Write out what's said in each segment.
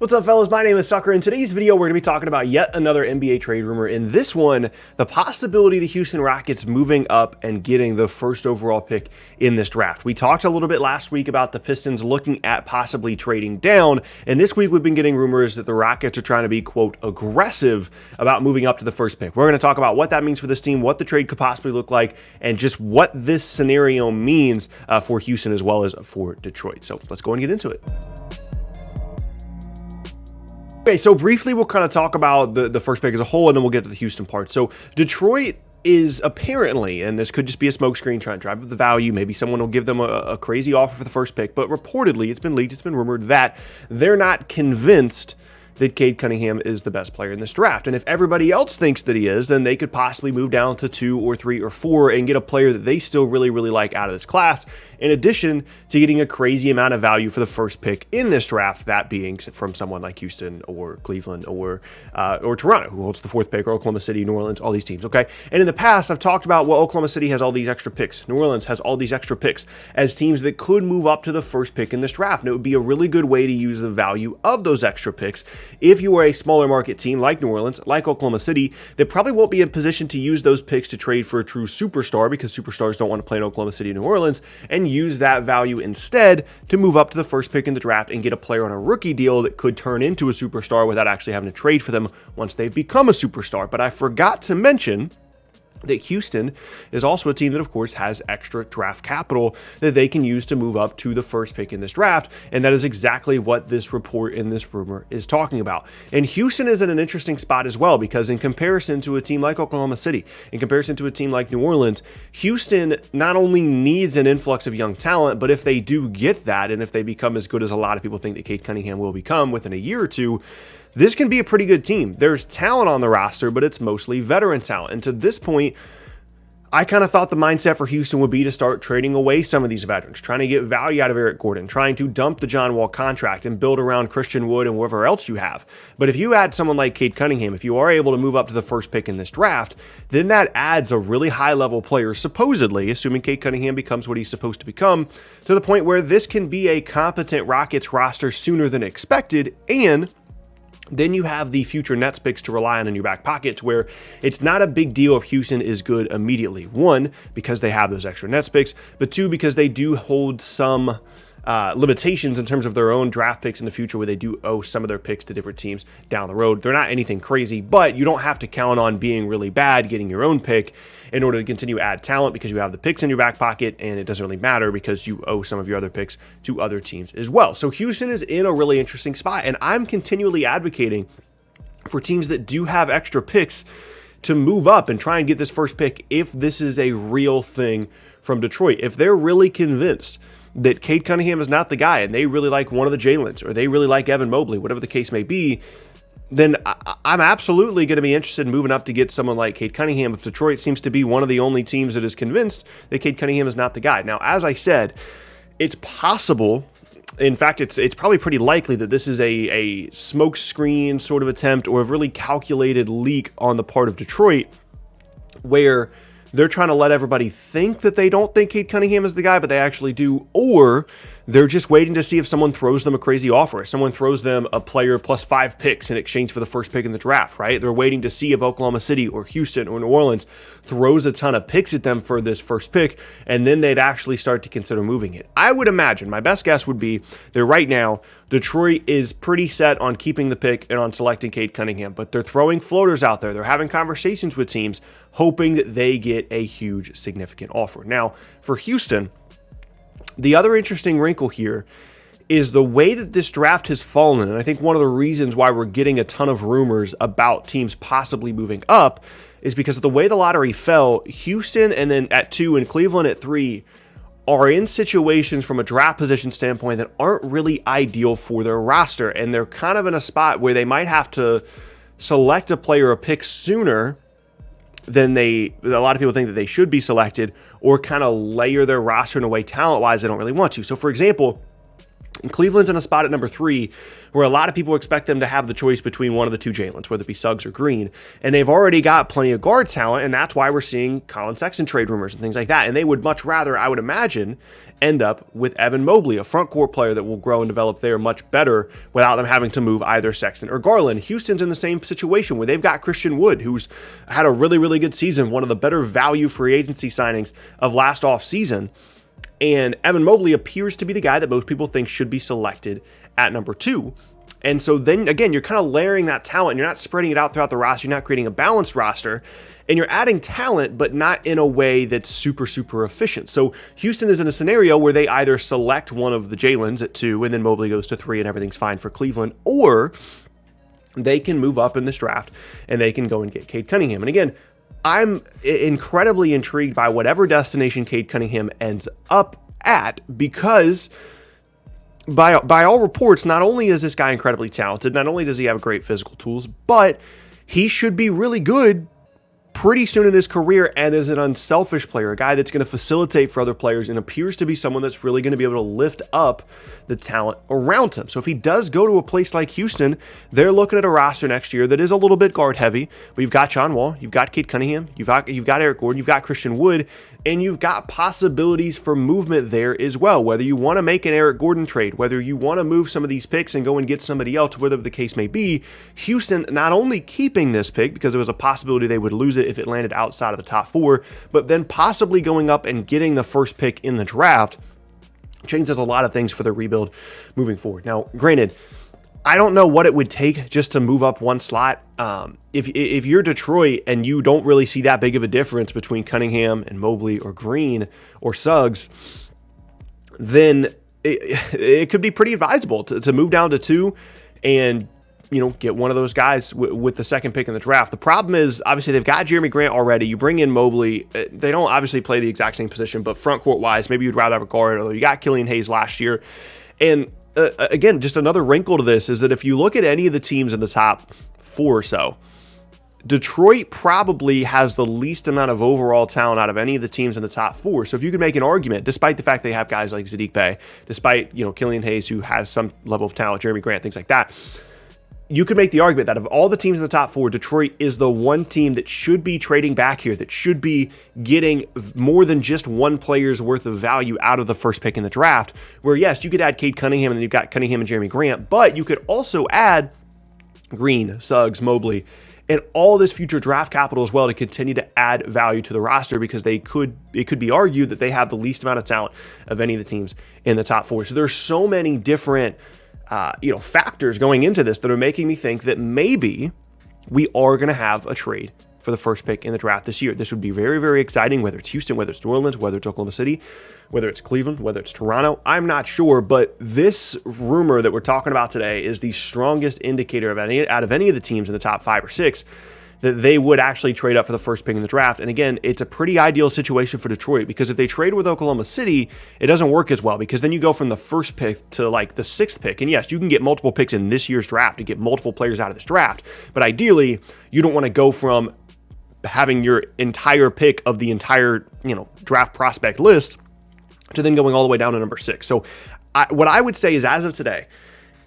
What's up, fellas? My name is Sucker. In today's video, we're going to be talking about yet another NBA trade rumor. In this one, the possibility of the Houston Rockets moving up and getting the first overall pick in this draft. We talked a little bit last week about the Pistons looking at possibly trading down, and this week we've been getting rumors that the Rockets are trying to be, quote, aggressive about moving up to the first pick. We're going to talk about what that means for this team, what the trade could possibly look like, and just what this scenario means for Houston as well as for Detroit. So let's go and get into it. Okay, so briefly, we'll kind of talk about the first pick as a whole, and then we'll get to the Houston part. So Detroit is apparently, and this could just be a smokescreen trying to drive up the value, maybe someone will give them a crazy offer for the first pick, but reportedly, it's been leaked, it's been rumored that they're not convinced that Cade Cunningham is the best player in this draft. And if everybody else thinks that he is, then they could possibly move down to 2 or 3 or 4 and get a player that they still really like out of this class, in addition to getting a crazy amount of value for the first pick in this draft, that being from someone like Houston or Cleveland or Toronto, who holds the 4th pick, or Oklahoma City, New Orleans, all these teams, okay? And in the past, I've talked about, well, Oklahoma City has all these extra picks. New Orleans has all these extra picks as teams that could move up to the first pick in this draft. And it would be a really good way to use the value of those extra picks if you are a smaller market team like New Orleans, like Oklahoma City, that probably won't be in position to use those picks to trade for a true superstar, because superstars don't want to play in Oklahoma City and New Orleans, and use that value instead to move up to the first pick in the draft and get a player on a rookie deal that could turn into a superstar without actually having to trade for them once they've become a superstar. But I forgot to mention that Houston is also a team that, of course, has extra draft capital that they can use to move up to the first pick in this draft, and that is exactly what this report in this rumor is talking about. And Houston is in an interesting spot as well, because in comparison to a team like Oklahoma City, in comparison to a team like New Orleans, Houston not only needs an influx of young talent, but if they do get that, and if they become as good as a lot of people think that Cade Cunningham will become within a year or two, this can be a pretty good team. There's talent on the roster, but it's mostly veteran talent. And to this point, I kind of thought the mindset for Houston would be to start trading away some of these veterans, trying to get value out of Eric Gordon, trying to dump the John Wall contract and build around Christian Wood and whoever else you have. But if you add someone like Cade Cunningham, if you are able to move up to the first pick in this draft, then that adds a really high-level player, supposedly, assuming Cade Cunningham becomes what he's supposed to become, to the point where this can be a competent Rockets roster sooner than expected, and then you have the future Nets picks to rely on in your back pockets, where it's not a big deal if Houston is good immediately. 1, because they have those extra Nets picks, but 2, because they do hold some limitations in terms of their own draft picks in the future, where they do owe some of their picks to different teams down the road. They're not anything crazy, but you don't have to count on being really bad getting your own pick in order to continue to add talent, because you have the picks in your back pocket, and it doesn't really matter because you owe some of your other picks to other teams as well. So Houston is in a really interesting spot, and I'm continually advocating for teams that do have extra picks to move up and try and get this first pick if this is a real thing from Detroit. If they're really convinced that Cade Cunningham is not the guy, and they really like one of the Jalen's, or they really like Evan Mobley, whatever the case may be, then I'm absolutely going to be interested in moving up to get someone like Cade Cunningham, if Detroit seems to be one of the only teams that is convinced that Cade Cunningham is not the guy. Now, as I said, it's possible, in fact, it's probably pretty likely that this is a smoke screen sort of attempt, or a really calculated leak on the part of Detroit, where they're trying to let everybody think that they don't think Cade Cunningham is the guy, but they actually do, or they're just waiting to see if someone throws them a crazy offer. If someone throws them a player plus 5 picks in exchange for the first pick in the draft, right? They're waiting to see if Oklahoma City or Houston or New Orleans throws a ton of picks at them for this first pick, and then they'd actually start to consider moving it. I would imagine, my best guess would be that right now, Detroit is pretty set on keeping the pick and on selecting Cade Cunningham, but they're throwing floaters out there. They're having conversations with teams, hoping that they get a huge, significant offer. Now, for Houston, the other interesting wrinkle here is the way that this draft has fallen, and I think one of the reasons why we're getting a ton of rumors about teams possibly moving up is because of the way the lottery fell. Houston, and then at 2, and Cleveland at 3, are in situations from a draft position standpoint that aren't really ideal for their roster, and they're kind of in a spot where they might have to select a player, a pick sooner than a lot of people think that they should be selected, or kind of layer their roster in a way talent-wise they don't really want to. So, for example, Cleveland's in a spot at number 3 where a lot of people expect them to have the choice between one of the 2 Jalen's, whether it be Suggs or Green, and they've already got plenty of guard talent, and that's why we're seeing Colin Sexton trade rumors and things like that. And they would much rather, I would imagine, end up with Evan Mobley, a front court player that will grow and develop there much better without them having to move either Sexton or Garland. Houston's in the same situation where they've got Christian Wood, who's had a really, really good season, one of the better value free agency signings of last offseason. And Evan Mobley appears to be the guy that most people think should be selected at number 2. And so then again, you're kind of layering that talent. You're not spreading it out throughout the roster. You're not creating a balanced roster. And you're adding talent, but not in a way that's super, super efficient. So Houston is in a scenario where they either select one of the Jalen's at 2, and then Mobley goes to 3, and everything's fine for Cleveland, or they can move up in this draft, and they can go and get Cade Cunningham. And again, I'm incredibly intrigued by whatever destination Cade Cunningham ends up at, because by all reports, not only is this guy incredibly talented, not only does he have great physical tools, but he should be really good pretty soon in his career, and is an unselfish player, a guy that's going to facilitate for other players, and appears to be someone that's really going to be able to lift up the talent around him. So if he does go to a place like Houston, they're looking at a roster next year that is a little bit guard heavy. But you've got John Wall, you've got Cade Cunningham, you've got Eric Gordon, you've got Christian Wood, and you've got possibilities for movement there as well. Whether you want to make an Eric Gordon trade, whether you want to move some of these picks and go and get somebody else, whatever the case may be, Houston not only keeping this pick because there was a possibility they would lose it if it landed outside of the top 4, but then possibly going up and getting the first pick in the draft changes a lot of things for the rebuild moving forward. Now, granted, I don't know what it would take just to move up one slot. If you're Detroit and you don't really see that big of a difference between Cunningham and Mobley or Green or Suggs, then it could be pretty advisable to move down to 2 and get one of those guys with the second pick in the draft. The problem is, obviously, they've got Jeremy Grant already. You bring in Mobley. They don't obviously play the exact same position, but front court wise, maybe you'd rather have a guard, although you got Killian Hayes last year. And again, just another wrinkle to this is that if you look at any of the teams in the top 4 or so, Detroit probably has the least amount of overall talent out of any of the teams in the top 4. So if you could make an argument, despite the fact they have guys like Saddiq Bey, despite Killian Hayes, who has some level of talent, Jeremy Grant, things like that, you could make the argument that of all the teams in the top 4, Detroit is the one team that should be trading back here, that should be getting more than just one player's worth of value out of the first pick in the draft, where yes, you could add Cade Cunningham, and then you've got Cunningham and Jeremy Grant, but you could also add Green, Suggs, Mobley, and all this future draft capital as well to continue to add value to the roster, because it could be argued that they have the least amount of talent of any of the teams in the top 4. So there's so many different factors going into this that are making me think that maybe we are going to have a trade for the first pick in the draft this year. This would be very, very exciting, whether it's Houston, whether it's New Orleans, whether it's Oklahoma City, whether it's Cleveland, whether it's Toronto. I'm not sure, but this rumor that we're talking about today is the strongest indicator of out of any of the teams in the top 5 or 6 that they would actually trade up for the first pick in the draft. And again, it's a pretty ideal situation for Detroit, because if they trade with Oklahoma City, it doesn't work as well, because then you go from the first pick to like the 6th pick. And yes, you can get multiple picks in this year's draft to get multiple players out of this draft. But ideally, you don't want to go from having your entire pick of the entire, draft prospect list to then going all the way down to number 6. So what I would say is, as of today,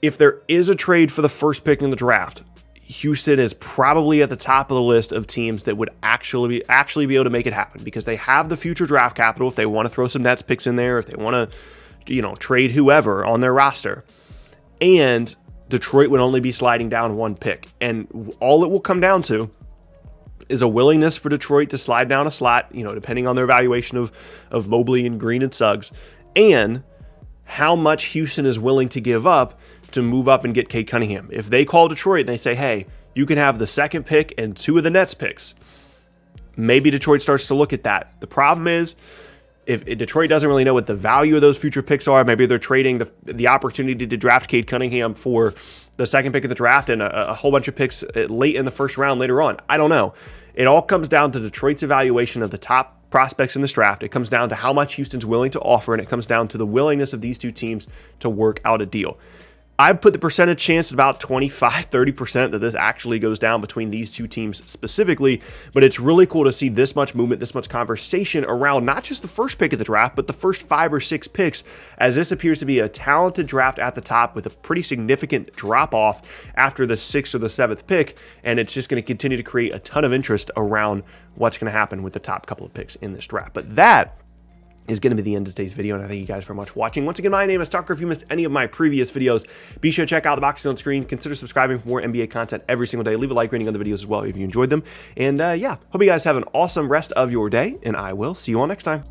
if there is a trade for the first pick in the draft, Houston is probably at the top of the list of teams that would actually be able to make it happen, because they have the future draft capital if they want to throw some Nets picks in there, if they want to, trade whoever on their roster. And Detroit would only be sliding down 1 pick. And all it will come down to is a willingness for Detroit to slide down a slot, depending on their evaluation of Mobley and Green and Suggs, and how much Houston is willing to give up to move up and get Cade Cunningham. If they call Detroit and they say, hey, you can have the 2nd pick and 2 of the Nets picks, maybe Detroit starts to look at that. The problem is, if Detroit doesn't really know what the value of those future picks are, maybe they're trading the opportunity to draft Cade Cunningham for the 2nd pick of the draft and a whole bunch of picks late in the first round later on. I don't know. It all comes down to Detroit's evaluation of the top prospects in this draft. It comes down to how much Houston's willing to offer, and it comes down to the willingness of these two teams to work out a deal. I put the percentage chance at about 25-30% that this actually goes down between these two teams specifically, but it's really cool to see this much movement, this much conversation around not just the first pick of the draft, but the first 5 or 6 picks, as this appears to be a talented draft at the top with a pretty significant drop-off after the 6th or the 7th pick, and it's just going to continue to create a ton of interest around what's going to happen with the top couple of picks in this draft. But that is going to be the end of today's video, and I thank you guys very much for watching. Once again, my name is Tucker. If you missed any of my previous videos, be sure to check out the boxes on screen. Consider subscribing for more NBA content every single day. Leave a like rating on the videos as well if you enjoyed them. And yeah, hope you guys have an awesome rest of your day, and I will see you all next time.